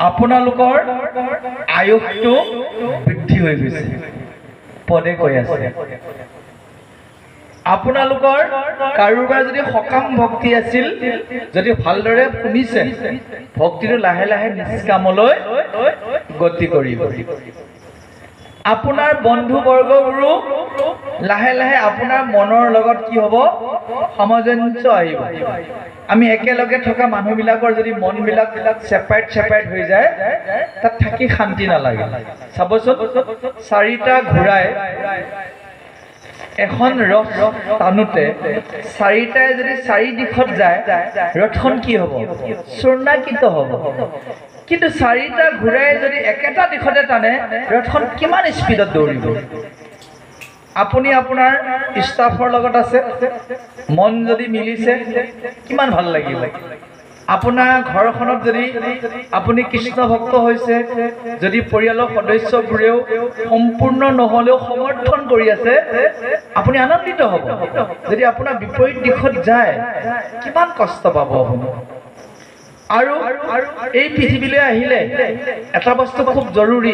আপোনালোকৰ আয়ুসটো বৃদ্ধি হৈ গৈছে পদে কৈ আছে আপোনালোকৰ কাৰোবাৰ যদি সকাম ভক্তি আছিল যদি ভালদৰে শুনিছে ভক্তিটো লাহে লাহে নিষ্কামলৈ গতি কৰিব আপোনাৰ বন্ধু বৰ্গবোৰো লাহে লাহে আপোনাৰ মনৰ লগত কি হ'ব সামঞ্জস্য আহিব আমি একেলগে থকা মানুহবিলাকৰ যদি মনবিলাক সেপাৰেট হৈ যায় তাত থাকি শান্তি নালাগে চাবচোন চাৰিটা ঘোঁৰাই এখন ৰথ টানোতে চাৰিটাই যদি চাৰি দিশত যায় ৰথখন কি হ'ব চূৰ্ণাকৃত হ'ব কিন্তু চাৰিটা ঘোঁৰাই যদি একেটা দিশতে টানে ৰথখন কিমান স্পীডত দৌৰিব আপুনি আপোনাৰ ষ্টাফৰ লগত আছে মন যদি মিলিছে কিমান ভাল লাগিব আপোনাৰ ঘৰখনত যদি আপুনি কৃষ্ণ ভক্ত হৈছে যদি পৰিয়ালৰ সদস্যবোৰেও সম্পূৰ্ণ নহলেও সমৰ্থন কৰি আছে আপুনি আনন্দিত হ'ব যদি আপোনাৰ বিপৰীত দিশত যায় কিমান কষ্ট পাব আপুনি আৰু এই পৃথিৱীলৈ আহিলে এটা বস্তু খুব জৰুৰী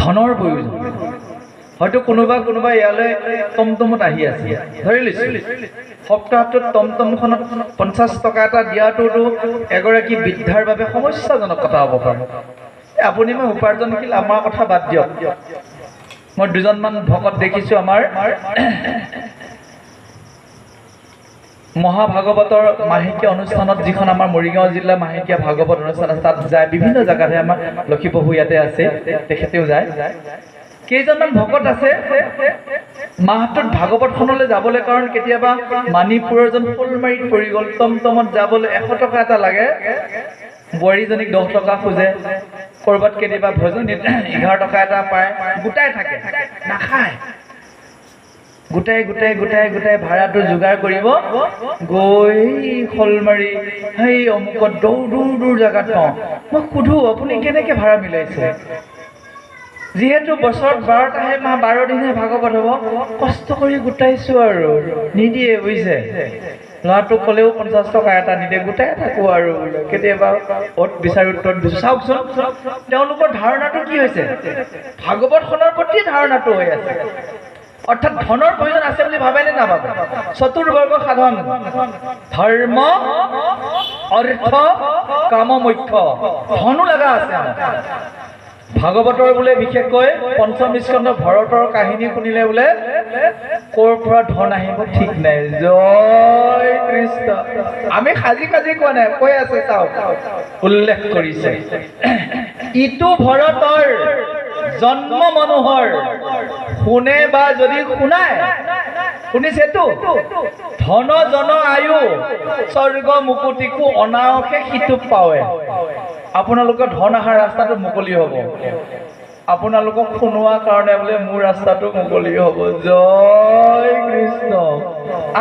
ধনৰ প্ৰয়োজন হয়তো কোনোবা ইয়ালৈ টমটমত আহি আছে ধৰি লৈছো সপ্তাহটোত টমটমখনত 50 টকা এটা দিয়াটোতো এগৰাকী বৃদ্ধাৰ বাবে সমস্যাজনক কথা হ'ব পাৰে আপুনি মই উপাৰ্জনশীল আমাৰ কথা বাদ দিয়ক মই দুজনমান ভকত দেখিছো আমাৰ মহাভাগৱতৰ মাহেকীয়া অনুষ্ঠানত যিখন আমাৰ মৰিগাঁও জিলা মাহেকীয়া ভাগৱত অনুষ্ঠান আছে তাত যায় বিভিন্ন জাগাতে আমাৰ লক্ষীপ্ৰভু ইয়াতে আছে তেখেতেও যায় কেইজনমান ভকত আছে মাহটোত ভাগৱতখনলৈ যাবলৈ কাৰণ কেতিয়াবা মানিপুৰৰ জন ফুলমাৰীত পৰি গ'ল টমটমত যাবলৈ 100 টকা এটা লাগে বোৱাৰীজনীক 10 টকা খোজে কৰবাত কেতিয়াবা ভজনীত 11 টকা এটা পায় গোটাই থাকে নাখায় গোটাই ভাড়াটো যোগাৰ কৰিব গৈ শলমাৰী সেই অমুকত দূৰ জাগাত পাওঁ মই সুধো আপুনি কেনেকে ভাড়া মিলাইছে যিহেতু বছৰত 12টাহে মাহ 12 দিনহে ভাগৱত হ'ব কষ্ট কৰি গোটাইছো আৰু নিদিয়ে বুজিছে ল'ৰাটোক ক'লেও 50 টকা এটা নিদিয়ে গোটাই থাকো আৰু কেতিয়াবা অত বিচাৰি তত বিচাৰি চাওকচোন তেওঁলোকৰ ধাৰণাটো কি হৈছে ভাগৱতখনৰ প্ৰতি ধাৰণাটো হৈ আছে অৰ্থাৎ ধনৰ প্ৰয়োজন আছে বুলি ভাবে নে নাভাবে চতুৰ্বৰ্গ সাধন ধৰ্ম অৰ্থ কাম মোক্ষ ধনো লগা আছে ভাগৱতৰ বোলে বিশেষকৈ পঞ্চম স্কন্ধ ভৰতৰ কাহিনী শুনিলে বোলে ক'ৰ পৰা ধন আহিব ঠিক নাই জয় কৃষ্ণ আমি সাজি কোৱা নাই কৈ আছে চাওক উল্লেখ কৰিছে ইটো ভৰতৰ জন্ম মনোহৰ শুনে বা যদি শুনায় শুনিছেতো ধন জন আয়ু স্বৰ্গ মুকুতিকো অনাওকে সিটো পাৱে আপোনালোকৰ ধন অহাৰ ৰাস্তাটো মুকলি হ'ব আপোনালোকক শুনোৱা কাৰণে বোলে মোৰ ৰাস্তাটো মুকলি হ'ব জয় কৃষ্ণ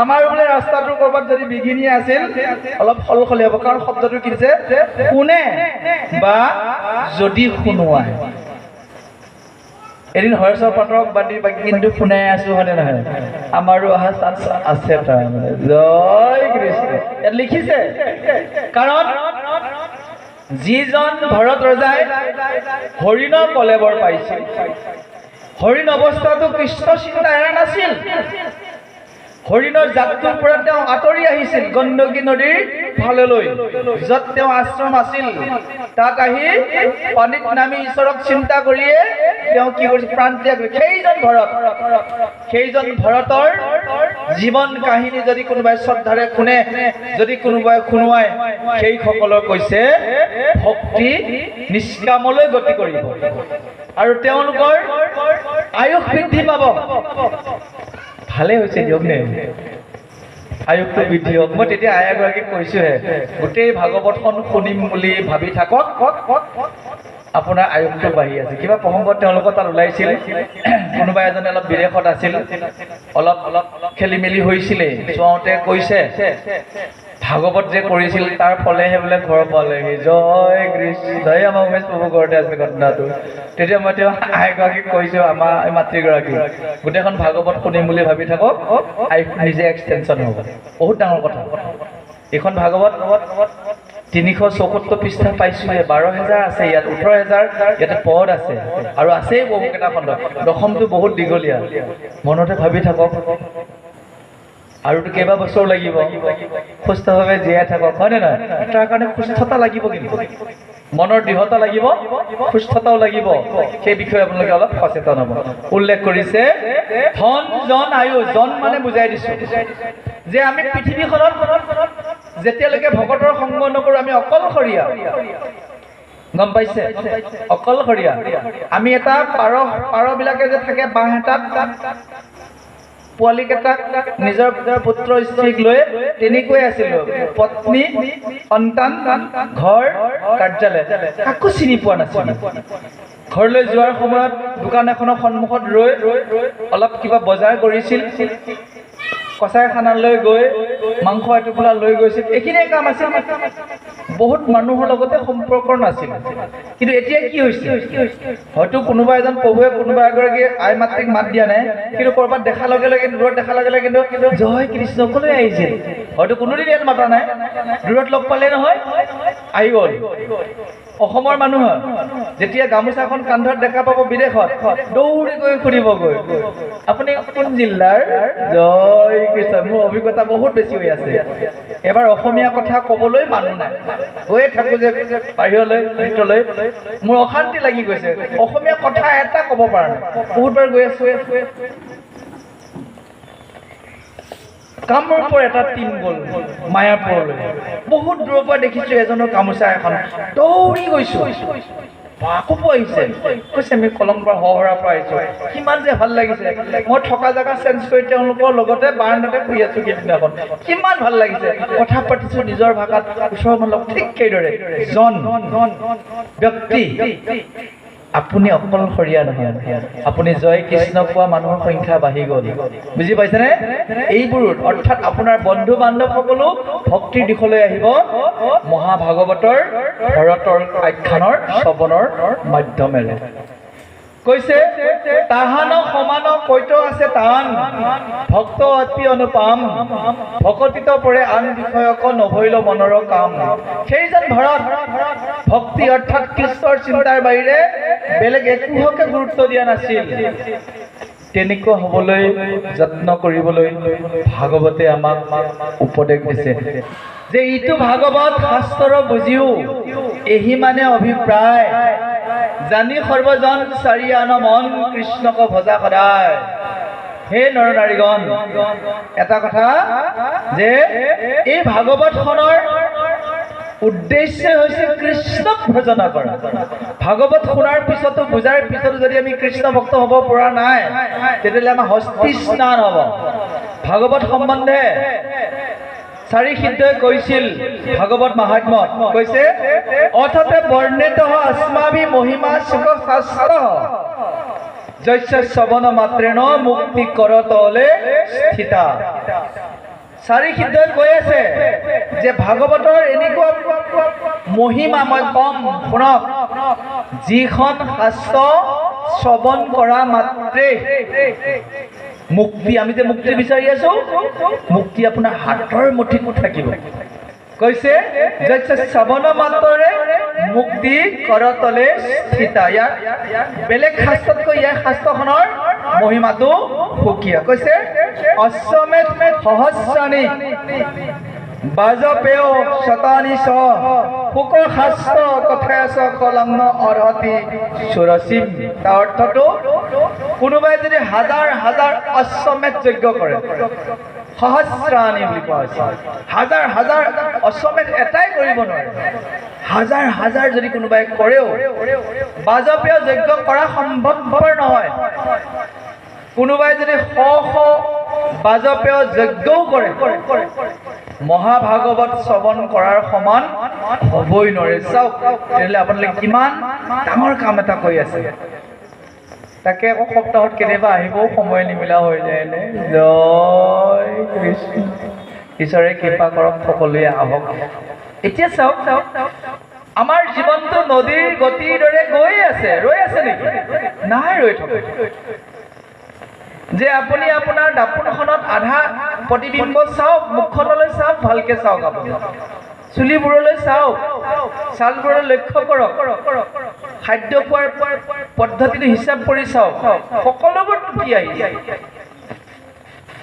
আমাৰ বোলে ৰাস্তাটো কৰবাত যদি বিঘিনি আছিল অলপ সলসলি হ'ব কাৰণ শব্দটো কি দিছে শুনে বা যদি শুনোৱায় এদিন হৰেশ্বৰ পাঠক বাদ বাকী কিন্তু শুনাই আছো হয়নে নহয় আমাৰো অহা চান্স আছে তাৰমানে জয় কৃষ্ণ ইয়াত লিখিছে কাৰণ যিজন ভৰত ৰজাই হৰিণৰ কলেবৰ পাইছিল হৰিণ অৱস্থাটো কৃষ্ণ চিন্তা এৰা নাছিল হৰিণৰ জাকটোৰ পৰা তেওঁ আঁতৰি আহিছিল গণ্ডকী নদীৰ ফাললৈ য'ত তেওঁ আশ্ৰম আছিল তাত আহি পানীত নামি ঈশ্বৰক চিন্তা কৰিয়ে তেওঁ কি কৰিছিল প্ৰাণ ত্যাগ সেইজন ভৰতৰ জীৱন কাহিনী যদি কোনোবাই শ্ৰদ্ধাৰে শুনে যদি কোনোবাই শুনোৱায় সেইসকলক কৈছে ভক্তি নিষ্কামলৈ গতি কৰিব আৰু তেওঁলোকৰ আয়ুস বৃদ্ধি পাব ভালে হৈছে দিয়ক নে আয়ুসটো বৃদ্ধি হওক মই তেতিয়া আয়াগৰাকীক কৈছোহে গোটেই ভাগৱতখন শুনিম বুলি ভাবি থাকক আপোনাৰ আয়ুসটো বাঢ়ি আছে কিবা প্ৰসংগত তেওঁলোকৰ তাত ওলাইছিল কোনোবা এজনে অলপ বিদেশত আছিল অলপ খেলি মেলি হৈছিলে চোৱাওঁতে কৈছে ভাগৱত যে কৰিছিল তাৰ ফলেহে বোলে ঘৰ পালেহি জয় কৃষ্ণ আমাৰ উমেশ প্ৰভু ঘৰতে আছে ঘটনাটো তেতিয়া মই তেওঁ আইগৰাকীক কৈছো আমাৰ মাতৃগৰাকী গোটেইখন ভাগৱত শুনিম বুলি ভাবি থাকক আই নিজে এক্সটেনশ্যন হ'ব বহুত ডাঙৰ কথা এইখন ভাগৱত 374 পৃষ্ঠা পাইছোহে 12,000 আছে ইয়াত 18,000 ইয়াতে পদ আছে আৰু আছেই বহুকেইটা খণ্ড দশমটো বহুত দীঘলীয়া মনতে ভাবি থাকক আৰুতো কেইবা বছৰ লাগিব সুস্থভাৱে জীয়াই থাকক হয়নে নহয় তাৰ কাৰণে সুস্থতা লাগিব কিন্তু মনৰ দৃঢ়তা লাগিব সুস্থতাও লাগিব সেই বিষয়ে আপোনালোকে অলপ সচেতন হ'ব উল্লেখ কৰিছে ধন জন আয়ু জন মানে বুজাই দিছো যে আমি পৃথিৱীখনত যেতিয়ালৈকে ভগতৰ সংগ নকৰো আমি অকলশৰীয়া গম পাইছে অকলশৰীয়া আমি এটা পাৰবিলাকে যে থাকে বাঁহ এটাত পোৱালিকেইটাক নিজৰ পুত্ৰ স্ত্ৰীক লৈ তেনেকৈ আছিল পত্নী সন্তান ঘৰ কাৰ্যালয় কাকো চিনি পোৱা নাছিল ঘৰলৈ যোৱাৰ সময়ত দোকান এখনৰ সন্মুখত ৰৈ অলপ কিবা বজাৰ কৰিছিল কচাই খানালৈ গৈ মাংস এটুকুৰা লৈ গৈছিল এইখিনিয়ে কাম আছিল বহুত মানুহৰ লগতে সম্পৰ্ক নাছিল কিন্তু এতিয়া কি হৈছে হয়তো কোনোবা এজন প্ৰভুৱে কোনোবা এগৰাকী আই মাতৃক মাত দিয়া নাই কিন্তু ক'ৰবাত দেখা লগে লগে দূৰত দেখা লগে লগে কিন্তু জয় কৃষ্ণ ক'লৈ আহিছে হয়তো কোনোদিন ইয়াত মাতা নাই দূৰত লগ পালে নহয় আহি গ'ল অসমৰ মানুহ যেতিয়া গামোচাখন কান্ধত দেখা পাব বিদেশত দৌৰি গৈ ফুৰিবগৈ আপুনি কোন জিলাৰ জয় কৃষ্ণ মোৰ অভিজ্ঞতা বহুত বেছি হৈ আছে এবাৰ অসমীয়া কথা ক'বলৈ মানুহ নাই গৈয়ে থাকোঁ যে বাহিৰলৈ নৃত্যলৈ মোৰ অশান্তি লাগি গৈছে অসমীয়া কথা এটা ক'ব পৰা নাই বহুতবাৰ গৈ আছোঁ কামৰূপৰ এটা টিম গ'ল মায়াপুৰলৈ বহুত দূৰৰ পৰা দেখিছোঁ এজনৰ গামোচা এখন দৌৰি গৈছোঁ আকৌ আহিছে কৈছে আমি কলমপাৰ হহৰাৰ পৰা আহিছোঁ কিমান যে ভাল লাগিছে মই থকা জেগা চেঞ্জ কৰি তেওঁলোকৰ লগতে বাৰাণ্ডাতে শুই আছোঁ সেইদিনাখন কিমান ভাল লাগিছে কথা পাতিছোঁ নিজৰ ভাষাত ওচৰৰ মানুহক ঠিক সেইদৰে জন ব্যক্তি আপুনি অকলশৰীয়া নহয় আপুনি জয় কৃষ্ণ কোৱা মানুহৰ সংখ্যা বাঢ়ি গ'ল বুজি পাইছেনে এইবোৰত অৰ্থাৎ আপোনাৰ বন্ধু বান্ধৱসকলো ভক্তিৰ দিশলৈ আহিব মহাভাগৱতৰ ভৰতৰ আখ্যানৰ শ্ৰৱণৰ মাধ্যমেৰে কৈছে তাহান সমান কৈত আছে তাহান ভক্ত অতি অনুপাম ভকতিত পৰে আন বিষয়ক নভৈল মনৰ কাম সেইজন ভৰত ভক্তি অৰ্থাৎ কৃষ্ণৰ চিন্তাৰ বাহিৰে বেলেগ একোকে গুৰুত্ব দিয়া নাছিল তেনেকুৱা হ'বলৈ যত্ন কৰিবলৈ ভাগৱতে আমাক উপদেশ দিছে যে ইটো ভাগৱত শাস্ত্ৰ বুজিও এহি মানে অভিপ্ৰায় জানি সৰ্বজন চাৰিয়ান মন কৃষ্ণক ভজা সদায় হে নৰ নাৰীগণ এটা কথা যে এই ভাগৱতখনৰ উদ্দেশ্য হৈছে কৃষ্ণক ভজনা কৰা ভাগৱত শুনাৰ পিছতো বুজাৰ পিছতো যদি আমি কৃষ্ণ ভক্ত হ'ব পৰা নাই তেতিয়াহ'লে আমাৰ হস্তি স্নান হ'ব ভাগৱত সম্বন্ধে চাৰি সিদ্ধই কৈছিল ভাগৱত মাহাত্ম্যত কৈছে অথতে বৰ্ণিত अस्माभि মহিমা সুখ শাস্ত্ৰ যস্য শ্ৰৱণ মাত্ৰেণ মুক্তি কৰতলে স্থিতা চাৰি সিদ্ধই কৈ আছে যে ভাগৱতৰ এনেকুৱা মহিমা মই কম শুনক যিখন শাস্ত্ৰ শ্ৰৱণ কৰা মাত্ৰে মুক্তি আমি যে মুক্তি বিচাৰি আছো মুক্তি আপোনাৰ হাতৰ মুঠিত থাকিব কৈছে যস্য শ্ৰৱণ মাত্ৰৰে মুক্তি কৰতলে স্থিতা বেলেগ শাস্ত্ৰতকৈ ইয়াৰ শাস্ত্ৰখনৰ মহিমাটো সুকীয়া কৈছে অশ্বমেধ সহস্ৰাণি বাজপেয় শতানি স শুক শাস্ত্ৰ কথেছ কলম্ন অৰ্হতি সুৰসিম তাৰ অৰ্থটো কোনোবাই যদি হাজাৰ হাজাৰ অশ্বমেধ যজ্ঞ কৰে সহস্ৰাণি বুলি কোৱা হৈছে হাজাৰ হাজাৰ অশ্বমেধ এটাই কৰিব নোৱাৰে হাজাৰ হাজাৰ যদি কোনোবাই কৰেও বাজপেয় যজ্ঞ কৰা সম্ভৱপৰ নহয় কোনোবাই যদি শ শ বাজপেয় যজ্ঞও কৰে মহাভাগৱত শ্ৰৱণ কৰাৰ সমান হ'বই নোৱাৰে চাওক তেতিয়াহ'লে আপোনালোকে কিমান ডাঙৰ কাম এটা কৰি আছে তাকে আকৌ সপ্তাহত কেতিয়াবা আহিবও সময় নিমিলা হৈ যায়নে জয় কৃষ্ণ ঈশ্বৰে কৃপা কৰক সকলোৱে আহক এতিয়া চাওক আমাৰ জীৱনটো নদীৰ গতিৰ দৰে গৈ আছে ৰৈ আছে নেকি নাই ৰৈ থকা যে আপুনি আপোনাৰ দাপোনখনত আধা প্ৰতিবিম্ব চাওক মুখখনলৈ চাওক ভালকে চাওক আপুনি চুলিবোৰলৈ চাওক, ছালবোৰলৈ লক্ষ্য কৰক, খাদ্য খোৱাৰ পদ্ধতিটো হিচাপ কৰি চাওক, সকলোবোৰ টুকি আহিছে।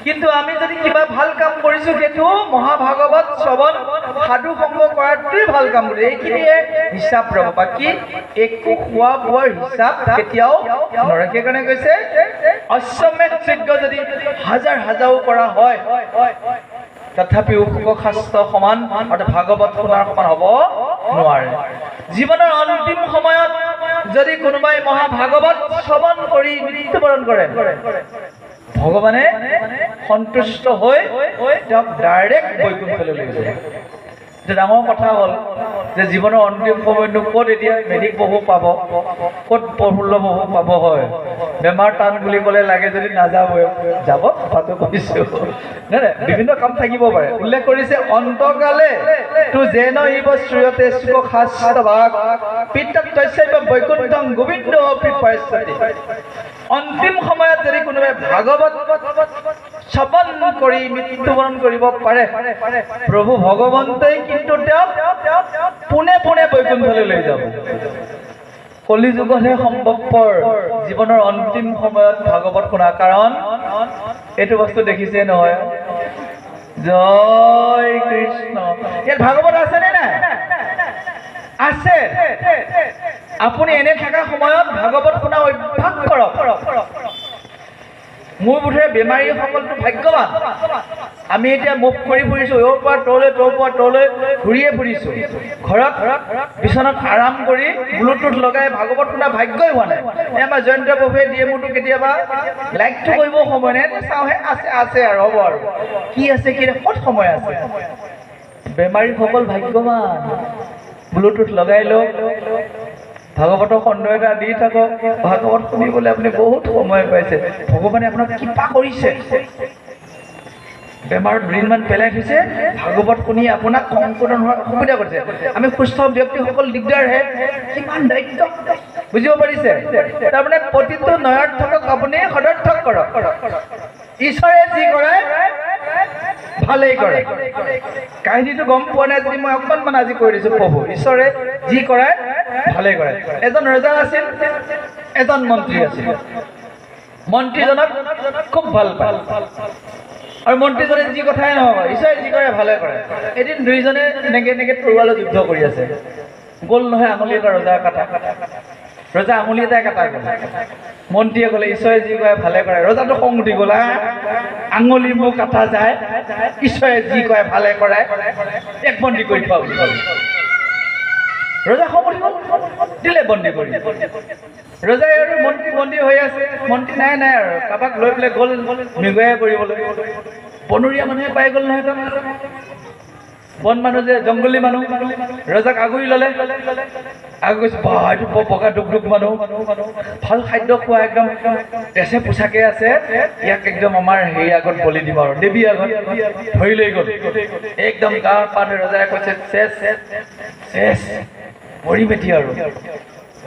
কিন্তু আমি যদি কিবা ভাল কাম কৰিছো সেইটো মহাভাগৱত শ্ৰৱণ সাধু সংগ কৰাটোৱে ভাল কাম কৰিছো, এইখিনিয়ে হিচাপ ৰ'ব, বাকী একো খোৱা বোৱাৰ হিচাপ কেতিয়াও নৰখে। সেইকাৰণে কৈছে অশ্বমেধ যজ্ঞ যদি হাজাৰ হাজাৰো কৰা হয় তথাপিও সুখশাস্ত্ৰ সমান অৰ্থাৎ ভাগৱত শুনাৰ সমান হ'ব নোৱাৰে। জীৱনৰ অন্তিম সময়ত যদি কোনোবাই মহাভাগৱত শ্ৰৱণ কৰি মৃত্যুবৰণ কৰে ভগৱানে সন্তুষ্ট হৈ তেওঁক ডাইৰেক্ট বৈকুণ্ঠলৈ লৈ যায়। ডাঙৰ কথা হ'ল যে জীৱনৰ অন্তিম সময়তনো ক'ত এতিয়া মেধিক বহু পাব, ক'ত প্ৰফুল্ল বহু পাব, হয় বেমাৰ টান বুলি ক'লে লাগে যদি নাযাবই, যাব কথাটো কৈছোঁ নাই, বিভিন্ন কাম থাকিব পাৰে। উল্লেখ কৰিছে অন্তকালে তো যেন ইব শ্ৰুয়তে সুখশাস্ত্ৰভাগ পিতৃতস্যৈব বৈকুণ্ঠং গোবিন্দ পিপাস্যতি। অন্তিম সময়ত যদি কোনোবাই ভাগৱত শ্ৰৱণ কৰি মৃত্যুবৰণ কৰিব পাৰে প্ৰভু ভগৱন্তই কিন্তু তেওঁক পোনে পোনে বৈকুণ্ঠলৈ লৈ যাব। কলিযুগতহে সম্ভৱপৰ জীৱনৰ অন্তিম সময়ত ভাগৱত শুনা, কাৰণ এইটো বস্তু দেখিছে নহয়, জয় কৃষ্ণ, ইয়াত ভাগৱত আছেনে নাই? আছে। আপুনি এনে থকা সময়ত ভাগৱত শুনা অভ্যাস কৰক। মোৰ বোধেৰে বেমাৰীসকলটো ভাগ্যৱান। আমি এতিয়া মুখ কৰি ফুৰিছোঁ, অ'ৰ পৰা তলৈ, ত'ৰ পৰা তলৈ ঘূৰিয়ে ফুৰিছোঁ। ঘৰত বিচনাত আৰাম কৰি ব্লুটুথ লগাই ভাগৱত শুনা ভাগ্যই হোৱা নাই। এই আমাৰ জয়ন্ত প্ৰভুৱে দিয়ে মোৰতো কেতিয়াবা লাইকটো কৰিব সময় নাই, চাওঁহে আছে আছে আৰু হ'ব আৰু কি আছে কি ক'ত সময় আছে। বেমাৰীসকল ভাগ্যৱান, ব্লুটুথ লগাই লওক, ভাগৱতৰ খণ্ড এটা দি থাকক, ভাগৱত শুনিবলৈ আপুনি বহুত সময় পাইছে। ভগৱানে আপোনাক কৃপা কৰিছে, বেমাৰত দুদিনমান পেলাই থৈছে, ভাগৱত শুনি আপোনাক সংশোধন হোৱাৰ সুবিধা কৰিছে। আমি সুস্থ ব্যক্তিসকল দিগদাৰহে, কিমান দায়িত্ব বুজিব পাৰিছে। তাৰমানে প্ৰতিটো নয়াৰ্থকক আপুনি সদৰ্থক কৰক। ঈশ্বৰে যি কৰে ভালেই কৰে। কাহিনীটো গম পোৱা নাই যদি মই অকণমান আজি কৈ দিছোঁ। প্ৰভু ঈশ্বৰে যি কৰে ভালেই কৰে। এজন ৰজা আছিল, এজন মন্ত্ৰী আছিল। মন্ত্ৰীজনক খুব ভাল পায় আৰু মন্ত্ৰীজনে যি কথাই নহওক ঈশ্বৰে যি কৰে ভালে কৰে। এদিন দুইজনে এনেকে এনেকে তৰোৱালৰ যুদ্ধ কৰি আছে, গ'ল নহয় আঙুলি এটা ৰজাৰ কাটা। ৰজা আঙুলি এটাই কাটা গ'ল। মন্ত্ৰীয়ে ক'লে ঈশ্বৰে যি কৰে ভালে কৰে। ৰজাটো খং উঠি গ'ল, আঙুলি মোৰ কাটা যায়, ঈশ্বৰে যি কৰে ভালে কৰে, এক বন্দী কৰি থোৱা বুলি ক'লে। ৰজা খং উঠি গ'ল, দিলে বন্দী কৰি। ৰজাই আৰু মন্ত্ৰী বন্দী হৈ আছে, মন্ত্ৰী নাই নাই আৰু কাৰোবাক লৈ পেলাই গ'ল মৃগয়া কৰিবলৈ। বনৰীয়া মানুহে পাই গ'ল নহয়, বন মানুহ যে জংগলী মানুহ, ৰজাক আগুৰি ল'লে। আগু কৈছে বা এইটো বগা ডুক ডুক মানুহ, ভাল খাদ্য খোৱা, একদম তেছে পোছাকে আছে, ইয়াক একদম আমাৰ হেৰি আগত বলি দিম আৰু দেৱী আগত ধৰি লৈ গ'ল। একদম গা পাত ৰজাই কৈছে চেছ চেছ মৰিম এতিয়া আৰু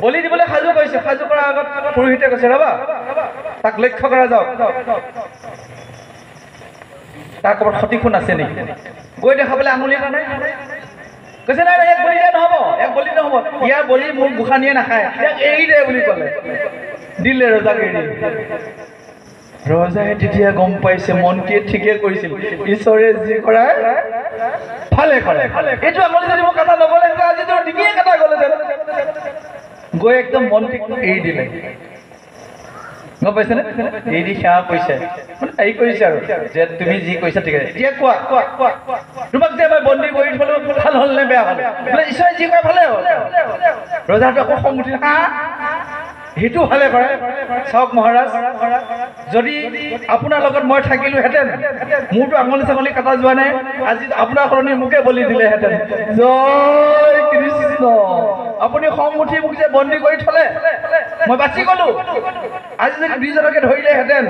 বলি দিবলৈ সাজু কৰিছে। সাজু কৰাৰ আগত পুৰোহিতে কৈছে ৰ'বা, তাক লক্ষ্য কৰা যাওক, তাৰ ক'ৰবাত সতিখোন আছে নেকি। গৈ দেখাবলৈ আঙুলি এটা নাই। কৈছে নাই নাই, এক বলি দিয়া নহ'ব, এক বলি নহ'ব, ইয়াৰ বলি মোৰ গোসাঁনীয়ে নাখায়, ইয়াক এৰি দে বুলি ক'লে। দিলে ৰজাক এৰি। ৰজাই তেতিয়া গম পাইছে মন্ত্ৰীয়ে ঠিকে কৰিছিল, ঈশ্বৰে যি কৰে ভালে কৰে। এইটো আঙুলি যদি মোক কাটা নগ'লে আজি তোৰ ডিঙিয়ে কাটা গ'লহেঁতেন। গৈ একদম মন্ত্ৰীক এৰি দিলে, গম পাইছেনে? এৰি দি সেৱা কৰিছে, মানে হেৰি কৰিছে আৰু যে তুমি যি কৈছা ঠিক আছে, এতিয়া কোৱা তোমাক যে মই বন্দী কৰি থলো ভাল হ'ল নে বেয়া হ'ল? বোলে ঈশ্বৰে যি কৰে ভালে হ'ল। ৰজাটো আকৌ খং উঠিল, সেইটো ভালে কৰে। চাওক মহাৰাজ, যদি আপোনাৰ লগত মই থাকিলোহেঁতেন, মোৰতো আঙুলি চাঙুলি কাটা যোৱা নাই, আজি আপোনাৰ সলনি মোকে বলি দিলেহেঁতেন। জয় কৃষ্ণ। আপুনি খং উঠি মোক যে বন্দী কৰি থলে, মই বাচি গ'লো। আজি যদি দুইজনকে ধৰিলেহেঁতেন,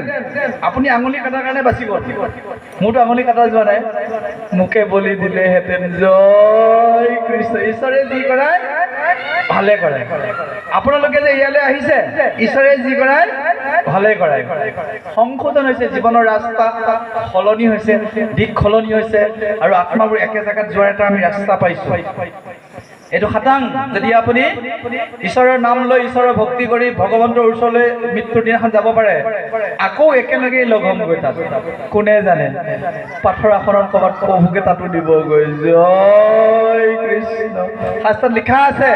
আপুনি আঙুলি কটাৰ কাৰণে বাচি গ'ল, মোৰতো আঙুলি কাটা যোৱা নাই, মোকে বলি দিলেহেঁতেন। জয় কৃষ্ণ। ঈশ্বৰে যি কৰাই ভালে কৰে। আপোনালোকে যে ইয়ালৈ আহিছে, ঈশ্বৰে যি কৰাই ভালে কৰাই সংশোধন হৈছে, জীৱনৰ ৰাস্তা সলনি হৈছে, দিশ সলনি হৈছে আৰু আত্মাবোৰ একে জেগাত যোৱাৰ এটা আমি ৰাস্তা পাইছোঁ। এইটো খাটাং। যদি আপুনি ঈশ্বৰৰ নাম লৈ ঈশ্বৰৰ ভক্তি কৰি ভগৱন্তৰ ওচৰলৈ মৃত্যুৰ দিনাখন যাব পাৰে, আকৌ একেলগেই লগ হ'মগৈ তাত। কোনে জানে, পাথৰ আসনত ক'ৰবাত প্ৰভুকে তাতো দিবগৈ। জয় কৃষ্ণ। শাস্ত্ৰত লিখা আছে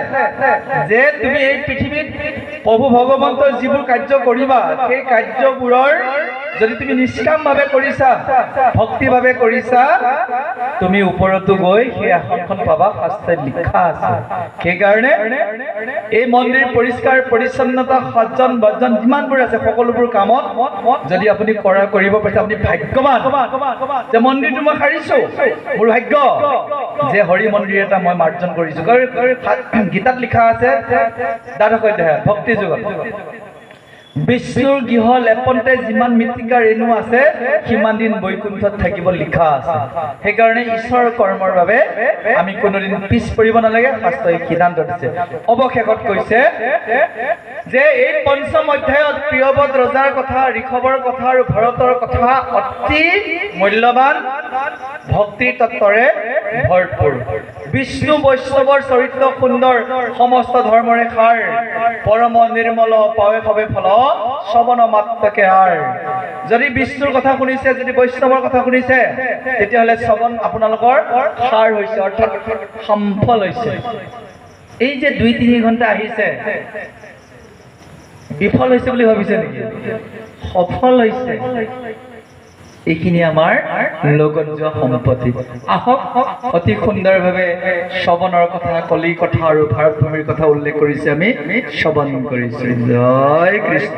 যে তুমি এই পৃথিৱীত প্ৰভু ভগৱন্তৰ যিবোৰ কাৰ্য কৰিবা, সেই কাৰ্যবোৰৰ যদি তুমি নিষ্কামভাৱে কৰিছা, ভক্তিভাৱে কৰিছা, তুমি ওপৰতো গৈ সেই আসনখন পাবা। শাস্ত্ৰত লিখা আছে। সেইকাৰণে এই মন্দিৰ পৰিষ্কাৰ পৰিচ্ছন্নতা, সজ্জন বৰ্জন যিমানবোৰ আছে, সকলোবোৰ কামত যদি আপুনি কৰিব পাৰিছে, আপুনি ভাগ্যৱান যে মন্দিৰটো মই সাৰিছো। মোৰ ভাগ্য যে হৰি মন্দিৰ এটা মই মাৰ্জন কৰিছো। গীতাত লিখা আছে দ্বাদশ অধ্যায় ভক্তি যুগত, বিষ্ণুৰ গৃহ লেপনতে যিমান মৃত্তিকা ৰেণু আছে, সিমান দিন বৈকুণ্ঠত থাকিব লিখা আছে। সেইকাৰণে ঈশ্বৰৰ কৰ্মৰ বাবে আমি কোনোদিন পিছ পৰিব নালাগে। শাস্ত্ৰই সিদ্ধান্ত দিছে। অৱশেষত কৈছে যে এই পঞ্চম অধ্যায়ত প্ৰিয়বত ৰজাৰ কথা, ঋষভৰ কথা আৰু ভৰতৰ কথা অতি মূল্যৱান ভক্তি তত্ত্বৰে ভৰপূৰ। বিষ্ণু বৈষ্ণৱৰ চৰিত্ৰ সুন্দৰ, সমস্ত ধৰ্মৰে সাৰ, পৰম নিৰ্মল পাৱে সবে ফল, শ্ৰৱণ মাত্ৰকে আৰ। যদি বিষ্ণুৰ কথা শুনিছে, যদি বৈষ্ণৱৰ কথা শুনিছে, তেতিয়াহ'লে শ্ৰৱণ আপোনালোকৰ সাৰ হৈছে, অৰ্থাৎ সম্ফল হৈছে। এই যে 2-3 ঘণ্টা আহিছে, বিফল হৈছে বুলি ভাবিছে নেকি? সফল হৈছে। এইখিনি আমাৰ লগত যোৱা সম্পত্তি। আহক, অতি সুন্দৰভাৱে শ্ৰৱণৰ কথা, কলিৰ কথা আৰু ভাৰত ভূমিৰ কথা উল্লেখ কৰিছে, আমি শ্ৰৱণ কৰিছোঁ। জয় কৃষ্ণ।